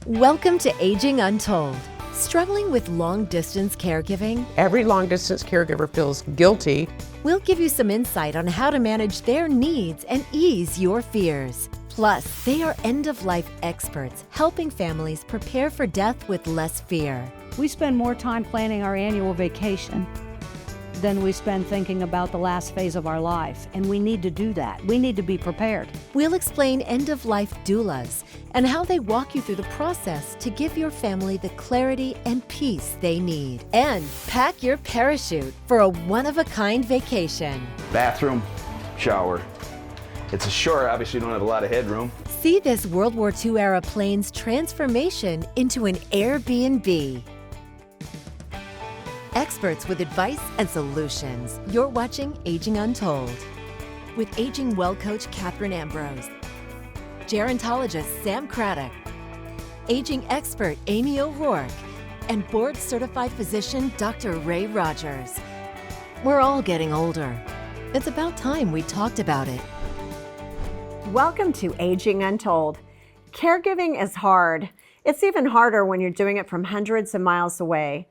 Welcome to Aging Untold. Struggling with long-distance caregiving? Every long-distance caregiver feels guilty. We'll give you some insight on how to manage their needs and ease your fears. Plus, they are end-of-life experts, helping families prepare for death with less fear. We spend more time planning our annual vacation than we spend thinking about the last phase of our life, and we need to do that. We need to be prepared. We'll explain end-of-life doulas and how they walk you through the process to give your family the clarity and peace they need. And pack your parachute for a one-of-a-kind vacation. Bathroom, shower. It's a short, obviously you don't have a lot of headroom. See this World War II-era plane's transformation into an Airbnb. Experts with advice and solutions. You're watching Aging Untold with Aging Well coach Catherine Ambrose, gerontologist Sam Craddock, aging expert Amy O'Rourke, and board-certified physician Dr. Ray Rogers. We're all getting older. It's about time we talked about it. Welcome to Aging Untold. Caregiving is hard. It's even harder when you're doing it from hundreds of miles away.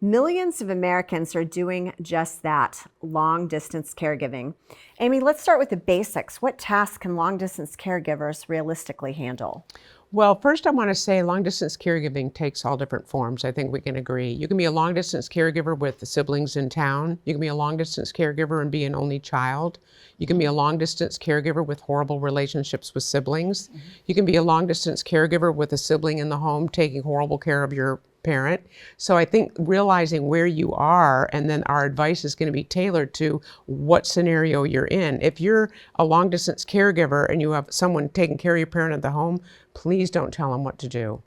Millions of Americans are doing just that, long-distance caregiving. Amy, let's start with the basics. What tasks can long-distance caregivers realistically handle? Well, first I want to say long-distance caregiving takes all different forms. I think we can agree. You can be a long-distance caregiver with the siblings in town. You can be a long-distance caregiver and be an only child. You can be a long-distance caregiver with horrible relationships with siblings. Mm-hmm. You can be a long-distance caregiver with a sibling in the home taking horrible care of your parent. So I think realizing where you are, and then our advice is going to be tailored to what scenario you're in. If you're a long distance caregiver and you have someone taking care of your parent at the home, please don't tell them what to do.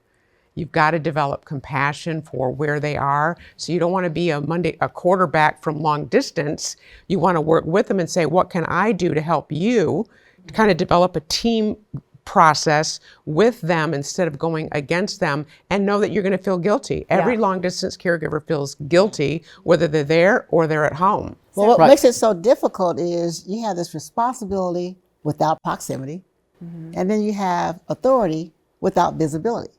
You've got to develop compassion for where they are. So you don't want to be a quarterback from long distance. You want to work with them and say, what can I do to help you? To kind of develop a team process with them instead of going against them, and know that you're going to feel guilty. Every long distance caregiver feels guilty whether they're there or they're at home. Well, what makes it so difficult is you have this responsibility without proximity, and then you have authority without visibility.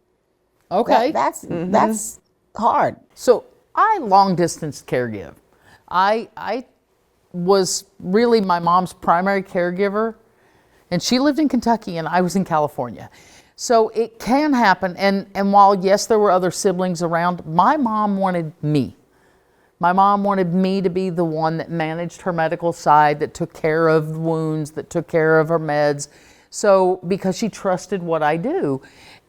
Okay. That's hard. So I long distance caregive. I was really my mom's primary caregiver, and she lived in Kentucky and I was in California. So it can happen. And while, yes, there were other siblings around, my mom wanted me. My mom wanted me to be the one that managed her medical side, that took care of wounds, that took care of her meds. So because she trusted what I do.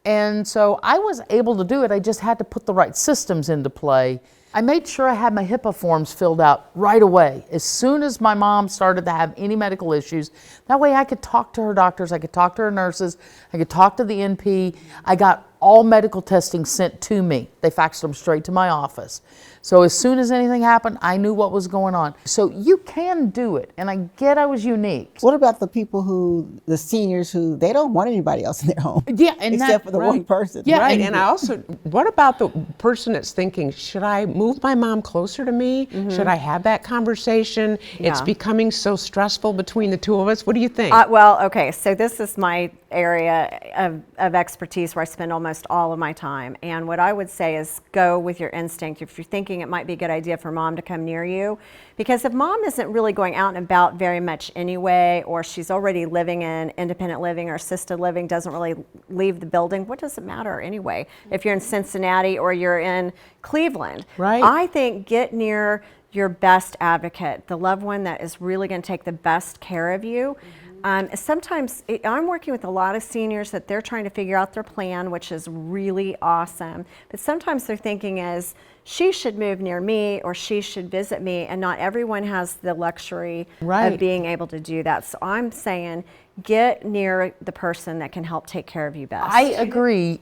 And so I was able to do it. I just had to put the right systems into play. I made sure I had my HIPAA forms filled out right away. As soon as my mom started to have any medical issues, that way I could talk to her doctors, I could talk to her nurses, I could talk to the NP. I got all medical testing sent to me. They faxed them straight to my office. So as soon as anything happened, I knew what was going on. So you can do it, and I get I was unique. What about the people the seniors who, they don't want anybody else in their home? Yeah, and except for the one person. Yeah, right. And I also, what about the person that's thinking, should I move my mom closer to me? Should I have that conversation? Yeah. It's becoming so stressful between the two of us. What do you think? Well, okay, so this is my area of expertise where I spend almost all of my time. And what I would say is go with your instinct. If you're thinking it might be a good idea for mom to come near you, because if mom isn't really going out and about very much anyway, or she's already living in independent living or assisted living, doesn't really leave the building, what does it matter anyway? If you're in Cincinnati or you're in Cleveland, right? I think get near your best advocate, the loved one that is really going to take the best care of you. Sometimes I'm working with a lot of seniors that they're trying to figure out their plan, which is really awesome. But sometimes their thinking is, she should move near me or she should visit me, and not everyone has the luxury of being able to do that. So I'm saying get near the person that can help take care of you best. I agree,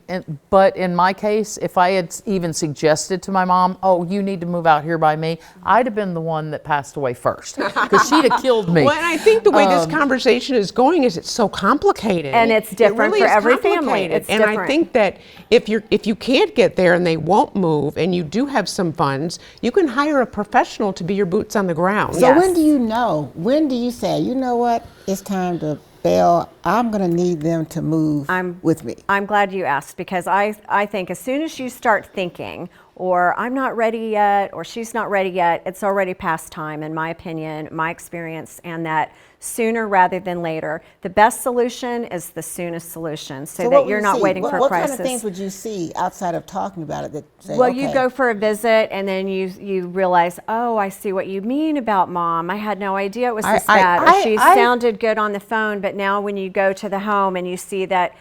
but in my case, if I had even suggested to my mom, oh, you need to move out here by me, I'd have been the one that passed away first, because she'd have killed me. Well, and I think the way this conversation is going is it's so complicated. And it's different for every family. It's and different. I think that if you can't get there and they won't move, and you do have some funds, you can hire a professional to be your boots on the ground. So when do you know? When do you say, you know what? it's time to bail, I'm going to need them to move with me. I'm glad you asked, because I think as soon as you start thinking, or I'm not ready yet, or she's not ready yet, it's already past time, in my opinion, my experience, and that sooner rather than later. The best solution is the soonest solution, so that you're not waiting for a crisis. What kind of things would you see outside of talking about it that say, well, okay. you go for a visit, and then you realize, oh, I see what you mean about Mom. I had no idea it was this bad. Or she sounded good on the phone, but now when you go to the home and you see that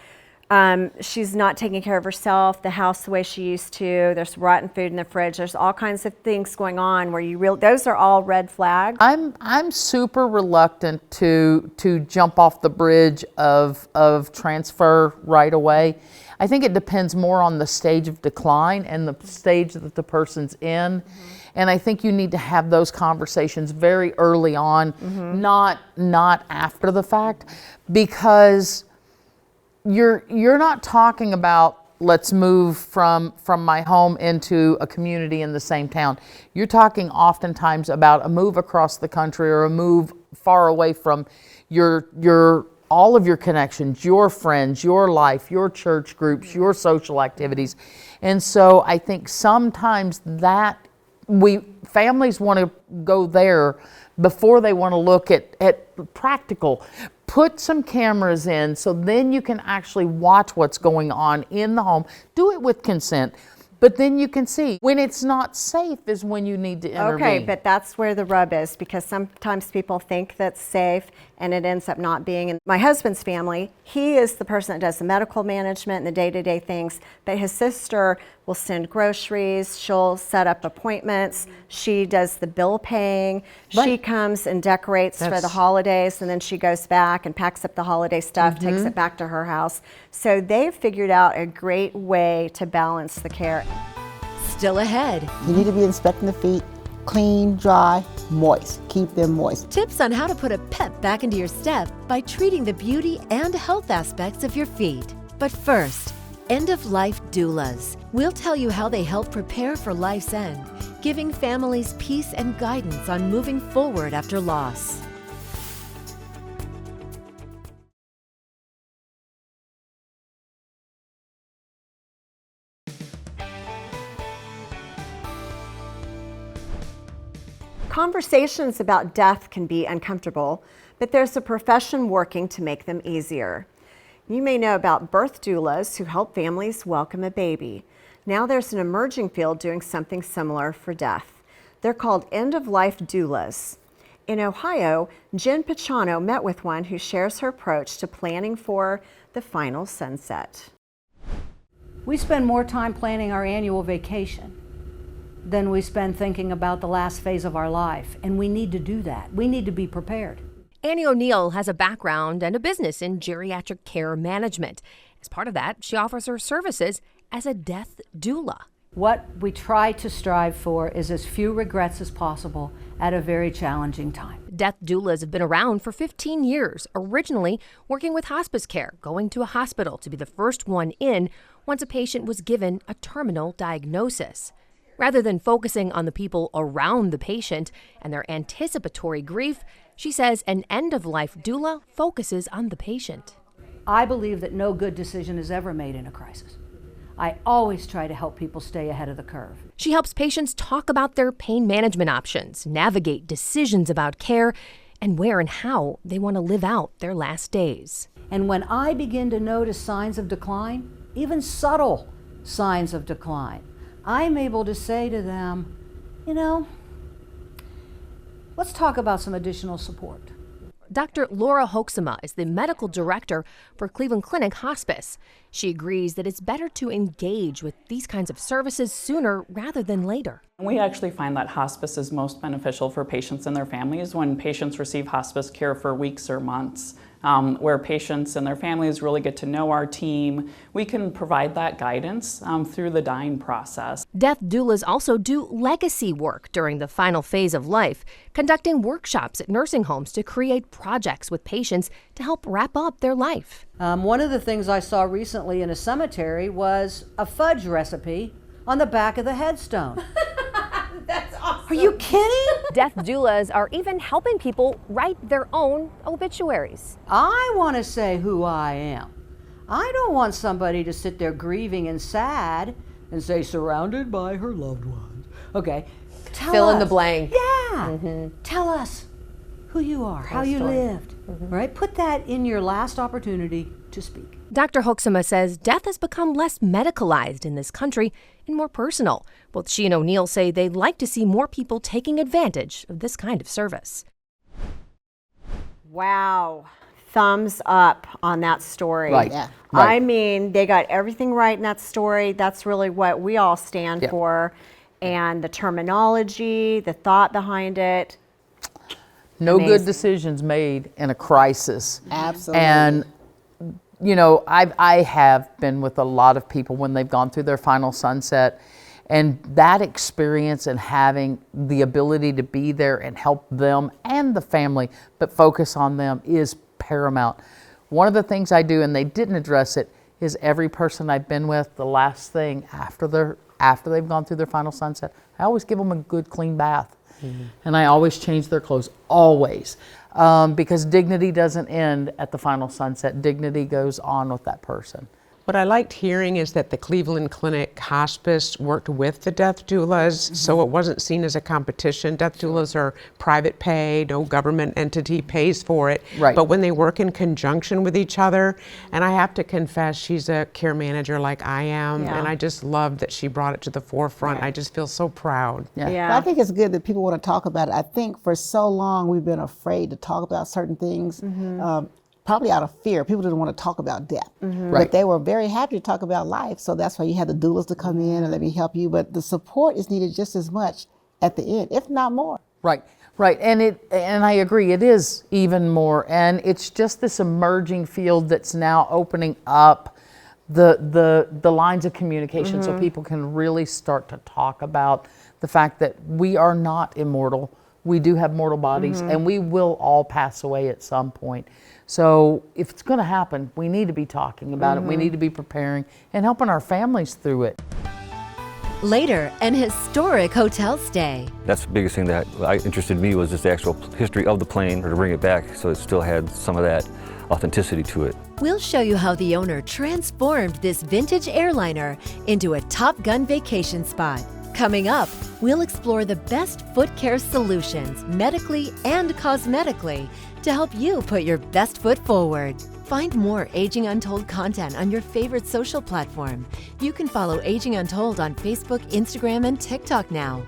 she's not taking care of herself, the house the way she used to, there's rotten food in the fridge, there's all kinds of things going on where those are all red flags. I'm super reluctant to jump off the bridge of transfer right away. I think it depends more on the stage of decline and the stage that the person's in. Mm-hmm. And I think you need to have those conversations very early on, mm-hmm. not after the fact, because you're not talking about, let's move from my home into a community in the same town. You're talking oftentimes about a move across the country or a move far away from your all of your connections, your friends, your life, your church groups, your social activities. And so I think sometimes that families want to go there before they want to look at practical. Put some cameras in so then you can actually watch what's going on in the home. Do it with consent, but then you can see. When it's not safe is when you need to intervene. Okay, but that's where the rub is, because sometimes people think that's safe and it ends up not being. In my husband's family, he is the person that does the medical management and the day-to-day things, but his sister will send groceries, she'll set up appointments, she does the bill paying, she comes and decorates for the holidays, and then she goes back and packs up the holiday stuff, mm-hmm. takes it back to her house. So they've figured out a great way to balance the care. Still ahead. You need to be inspecting the feet, clean, dry, moist. Keep them moist. Tips on how to put a pep back into your step by treating the beauty and health aspects of your feet. But first, end-of-life doulas. We'll tell you how they help prepare for life's end, giving families peace and guidance on moving forward after loss. Conversations about death can be uncomfortable, but there's a profession working to make them easier. You may know about birth doulas who help families welcome a baby. Now there's an emerging field doing something similar for death. They're called end-of-life doulas. In Ohio, Jen Pachano met with one who shares her approach to planning for the final sunset. We spend more time planning our annual vacation than we spend thinking about the last phase of our life, and we need to do that. We need to be prepared. Annie O'Neill has a background and a business in geriatric care management. As part of that, she offers her services as a death doula. What we try to strive for is as few regrets as possible at a very challenging time. Death doulas have been around for 15 years, originally working with hospice care, going to a hospital to be the first one in once a patient was given a terminal diagnosis. Rather than focusing on the people around the patient and their anticipatory grief, she says an end-of-life doula focuses on the patient. I believe that no good decision is ever made in a crisis. I always try to help people stay ahead of the curve. She helps patients talk about their pain management options, navigate decisions about care, and where and how they want to live out their last days. And when I begin to notice signs of decline, even subtle signs of decline, I'm able to say to them, let's talk about some additional support. Dr. Laura Hoeksema is the medical director for Cleveland Clinic Hospice. She agrees that it's better to engage with these kinds of services sooner rather than later. We actually find that hospice is most beneficial for patients and their families when patients receive hospice care for weeks or months, where patients and their families really get to know our team. We can provide that guidance through the dying process. Death doulas also do legacy work during the final phase of life, conducting workshops at nursing homes to create projects with patients to help wrap up their life. One of the things I saw recently in a cemetery was a fudge recipe on the back of the headstone. That's awesome. Are you kidding? Death doulas are even helping people write their own obituaries. I want to say who I am. I don't want somebody to sit there grieving and sad and say, surrounded by her loved ones. Okay, Fill in the blank. Yeah. Tell us who you are, how you lived, right? Put that in your last opportunity to speak. Dr. Hoeksema says death has become less medicalized in this country and more personal. Both she and O'Neill say they'd like to see more people taking advantage of this kind of service. Wow. Thumbs up on that story. Right. Yeah. I mean, they got everything right in that story. That's really what we all stand for. And the terminology, the thought behind it. No Amazing. good decisions made in a crisis. Absolutely. And, you know, I have been with a lot of people when they've gone through their final sunset. And that experience and having the ability to be there and help them and the family, but focus on them, is paramount. One of the things I do, and they didn't address it, is every person I've been with, the last thing after they've gone through their final sunset, I always give them a good clean bath. And I always change their clothes, always. Because dignity doesn't end at the final sunset. Dignity goes on with that person. What I liked hearing is that the Cleveland Clinic Hospice worked with the death doulas, so it wasn't seen as a competition. Death doulas are private pay, no government entity pays for it. Right. But when they work in conjunction with each other, and I have to confess, she's a care manager like I am, and I just love that she brought it to the forefront. I just feel so proud. But I think it's good that people want to talk about it. I think for so long we've been afraid to talk about certain things. Probably out of fear. People didn't want to talk about death. But they were very happy to talk about life. So that's why you had the doulas to come in and let me help you. But the support is needed just as much at the end, if not more. Right. And I agree, it is even more. And it's just this emerging field that's now opening up the lines of communication so people can really start to talk about the fact that we are not immortal. We do have mortal bodies and we will all pass away at some point. So if it's going to happen, we need to be talking about it. We need to be preparing and helping our families through it. Later, an historic hotel stay. That's the biggest thing that interested me, was just the actual history of the plane, or to bring it back so it still had some of that authenticity to it. We'll show you how the owner transformed this vintage airliner into a Top Gun vacation spot. Coming up, we'll explore the best foot care solutions, medically and cosmetically, to help you put your best foot forward. Find more Aging Untold content on your favorite social platform. You can follow Aging Untold on Facebook, Instagram, and TikTok now.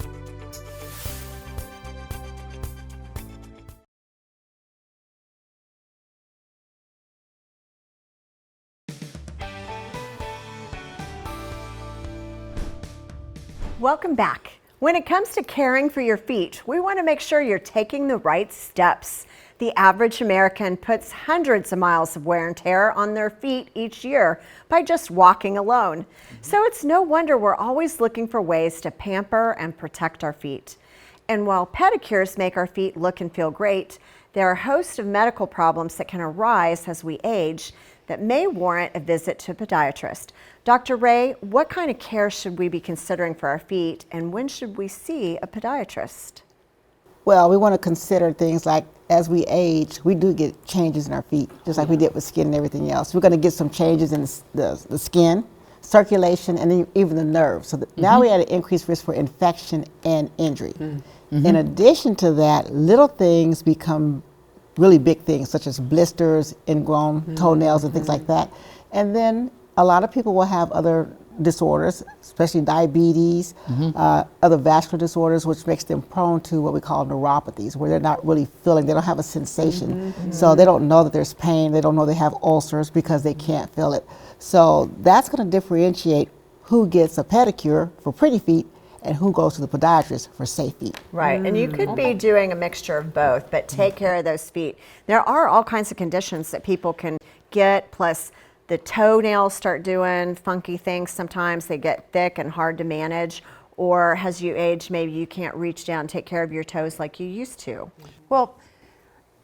Welcome back. When it comes to caring for your feet, we want to make sure you're taking the right steps. The average American puts hundreds of miles of wear and tear on their feet each year by just walking alone. So it's no wonder we're always looking for ways to pamper and protect our feet. And while pedicures make our feet look and feel great, there are a host of medical problems that can arise as we age that may warrant a visit to a podiatrist. Dr. Ray, what kind of care should we be considering for our feet, and when should we see a podiatrist? Well, we want to consider things like, as we age, we do get changes in our feet, just like we did with skin and everything else. We're going to get some changes in the skin, circulation, and then even the nerves. So now we're at an increased risk for infection and injury. In addition to that, little things become really big things, such as blisters, ingrown toenails, and things like that. And then a lot of people will have other disorders, especially diabetes, other vascular disorders, which makes them prone to what we call neuropathies, where they're not really feeling, they don't have a sensation. So they don't know that there's pain, they don't know they have ulcers because they can't feel it. So that's going to differentiate who gets a pedicure for pretty feet and who goes to the podiatrist for safe feet. Right, and you could be doing a mixture of both, but take care of those feet. There are all kinds of conditions that people can get, plus the toenails start doing funky things. Sometimes they get thick and hard to manage, or as you age, maybe you can't reach down and take care of your toes like you used to. Well,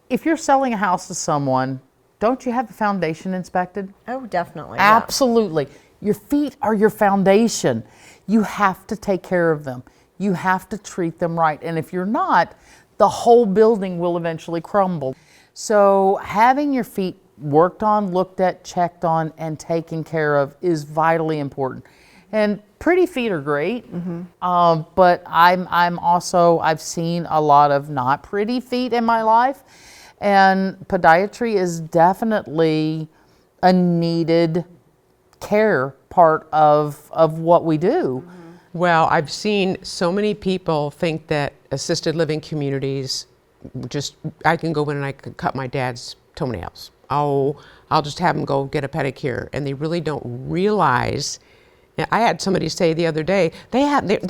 if you're selling a house to someone, don't you have the foundation inspected? Oh, definitely. Absolutely. Your feet are your foundation. You have to take care of them. you have to treat them right. And if you're not, the whole building will eventually crumble. So having your feet worked on, looked at, checked on, and taken care of is vitally important. And pretty feet are great, but I've seen a lot of not pretty feet in my life, and podiatry is definitely a needed care part of what we do. Well, I've seen so many people think that assisted living communities, I can go in and I can cut my dad's toenails. Oh, I'll just have him go get a pedicure. And they really don't realize. I had somebody say the other day, they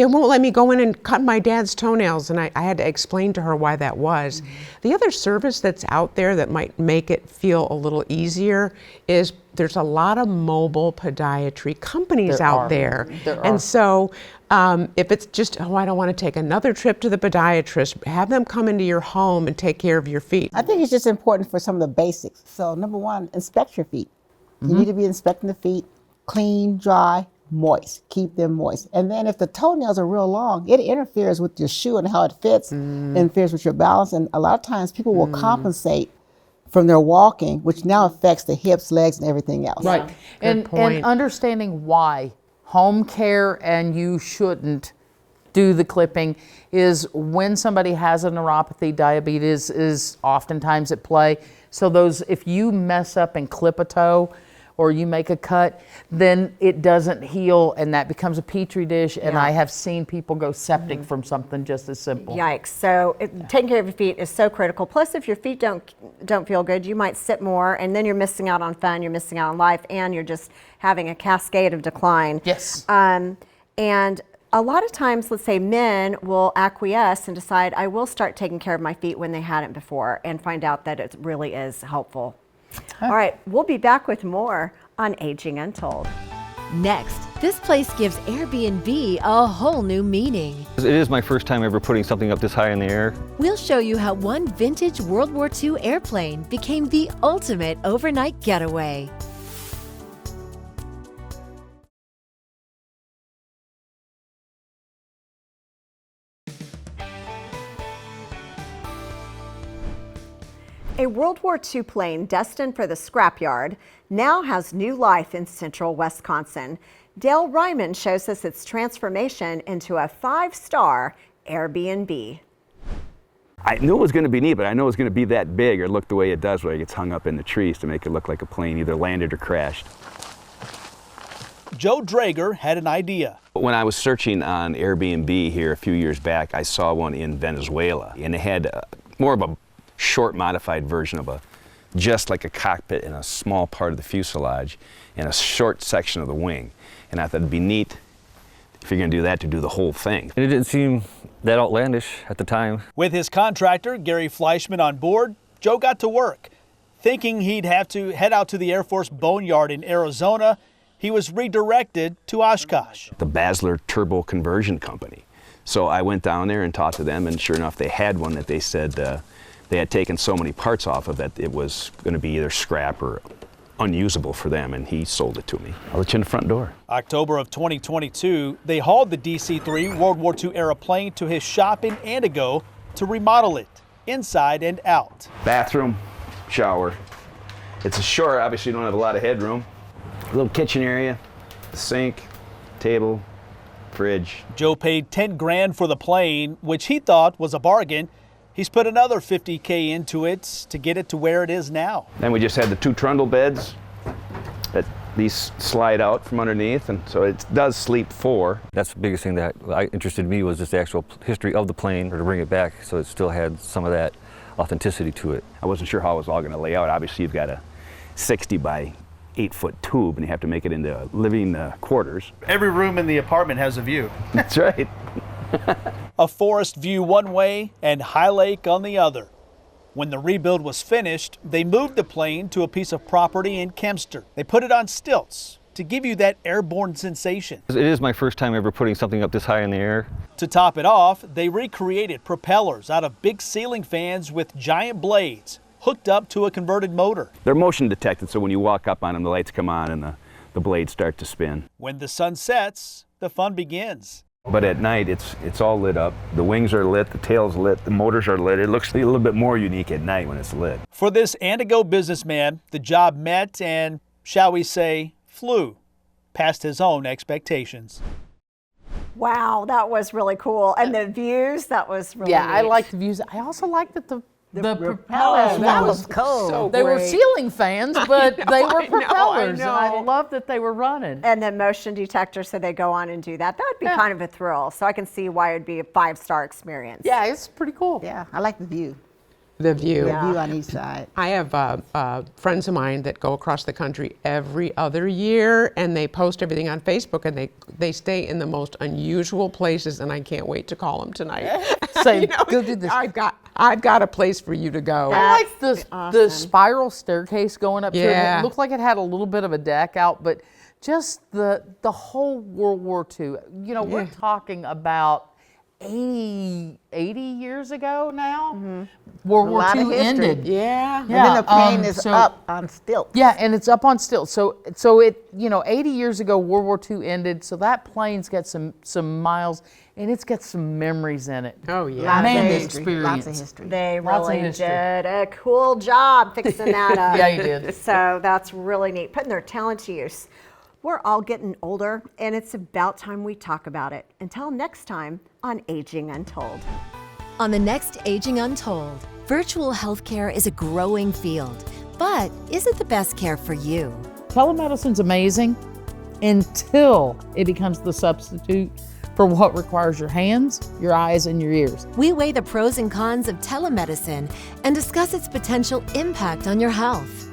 won't let me go in and cut my dad's toenails, and I had to explain to her why that was. The other service that's out there that might make it feel a little easier is there's a lot of mobile podiatry companies out there. And so if it's just, I don't want to take another trip to the podiatrist, have them come into your home and take care of your feet. I think it's just important for some of the basics. So number one, inspect your feet. You need to be inspecting the feet, clean, dry, moist. Keep them moist. And then if the toenails are real long, it interferes with your shoe and how it fits, interferes with your balance. And a lot of times people will compensate from their walking, which now affects the hips, legs, and everything else. Right. And understanding why home care and you shouldn't do the clipping is when somebody has a neuropathy, diabetes is oftentimes at play. So if you mess up and clip a toe, or you make a cut, then it doesn't heal and that becomes a petri dish. And I have seen people go septic from something just as simple. Yikes. So taking care of your feet is so critical. Plus, if your feet don't feel good, you might sit more, and then you're missing out on fun, you're missing out on life, and you're just having a cascade of decline. Yes. And a lot of times, let's say men will acquiesce and decide, I will start taking care of my feet when they hadn't before, and find out that it really is helpful. All right, we'll be back with more on Aging Untold. Next, this place gives Airbnb a whole new meaning. It is my first time ever putting something up this high in the air. We'll show you how one vintage World War II airplane became the ultimate overnight getaway. A World War II plane destined for the scrapyard now has new life in central Wisconsin. Dale Ryman shows us its transformation into a 5-star Airbnb. I knew it was going to be neat, but I know it was going to be that big or look the way it does, where it gets hung up in the trees to make it look like a plane either landed or crashed. Joe Drager had an idea. When I was searching on Airbnb here a few years back, I saw one in Venezuela, and it had more of a short modified version of just like a cockpit and a small part of the fuselage and a short section of the wing. And I thought it'd be neat, if you're going to do that, to do the whole thing. And it didn't seem that outlandish at the time. With his contractor, Gary Fleischman, on board, Joe got to work. Thinking he'd have to head out to the Air Force Boneyard in Arizona, he was redirected to Oshkosh. The Basler Turbo Conversion Company. So I went down there and talked to them, and sure enough, they had one that they said they had taken so many parts off of it, it was going to be either scrap or unusable for them, and he sold it to me. I'll let you in the front door. October of 2022, they hauled the DC-3 World War II era plane to his shop in Antigo to remodel it, inside and out. Bathroom, shower. It's a short, obviously you don't have a lot of headroom. A little kitchen area, sink, table, fridge. Joe paid 10 grand for the plane, which he thought was a bargain. He's put another $50K into it to get it to where it is now. Then we just had the 2 trundle beds that these slide out from underneath, and so it does sleep 4. That's the biggest thing that interested me, was just the actual history of the plane, or to bring it back so it still had some of that authenticity to it. I wasn't sure how it was all going to lay out. Obviously you've got a 60 by 8-foot tube, and you have to make it into living quarters. Every room in the apartment has a view. That's right. A forest view one way and High Lake on the other. When the rebuild was finished, they moved the plane to a piece of property in Kempster. They put it on stilts to give you that airborne sensation. It is my first time ever putting something up this high in the air. To top it off, they recreated propellers out of big ceiling fans with giant blades hooked up to a converted motor. They're motion detected, so when you walk up on them, the lights come on and the blades start to spin. When the sun sets, the fun begins. But at night, it's all lit up. The wings are lit, the tail's lit, the motors are lit. It looks a little bit more unique at night when it's lit. For this Antigo businessman, the job met and, shall we say, flew past his own expectations. Wow, that was really cool. And the views, that was really Yeah, I neat. like the views. I also like that the propellers. that was cool. So they were ceiling fans, but they were propellers, I and I know. love that they were running. And then motion detector, so they go on and do that. That would be kind of a thrill. So I can see why it would be a 5-star experience. Yeah, it's pretty cool. Yeah, I like the view. The view. The view on each side. I have friends of mine that go across the country every other year, and they post everything on Facebook, and they stay in the most unusual places, and I can't wait to call them tonight. Say, go do this. I've got a place for you to go. I like the spiral staircase going up to it. Yeah. It looked like it had a little bit of a deck out, but just the whole World War II. You know, we're talking about 80 years ago now. World War lot of II history. ended. Yeah. And then the plane is so- up on stilts. Yeah, and it's up on stilts. So it, 80 years ago, World War II ended. So that plane's got some miles, and it's got some memories in it. Oh, yeah. Lots Man, of the history. experience. Lots of history. They Lots of really history. did a cool job fixing that up. Yeah, you did. So that's really neat, putting their talent to use. We're all getting older, and it's about time we talk about it. Until next time on Aging Untold. On the next Aging Untold, virtual healthcare is a growing field. But is it the best care for you? Telemedicine's amazing until it becomes the substitute for what requires your hands, your eyes, and your ears. We weigh the pros and cons of telemedicine and discuss its potential impact on your health.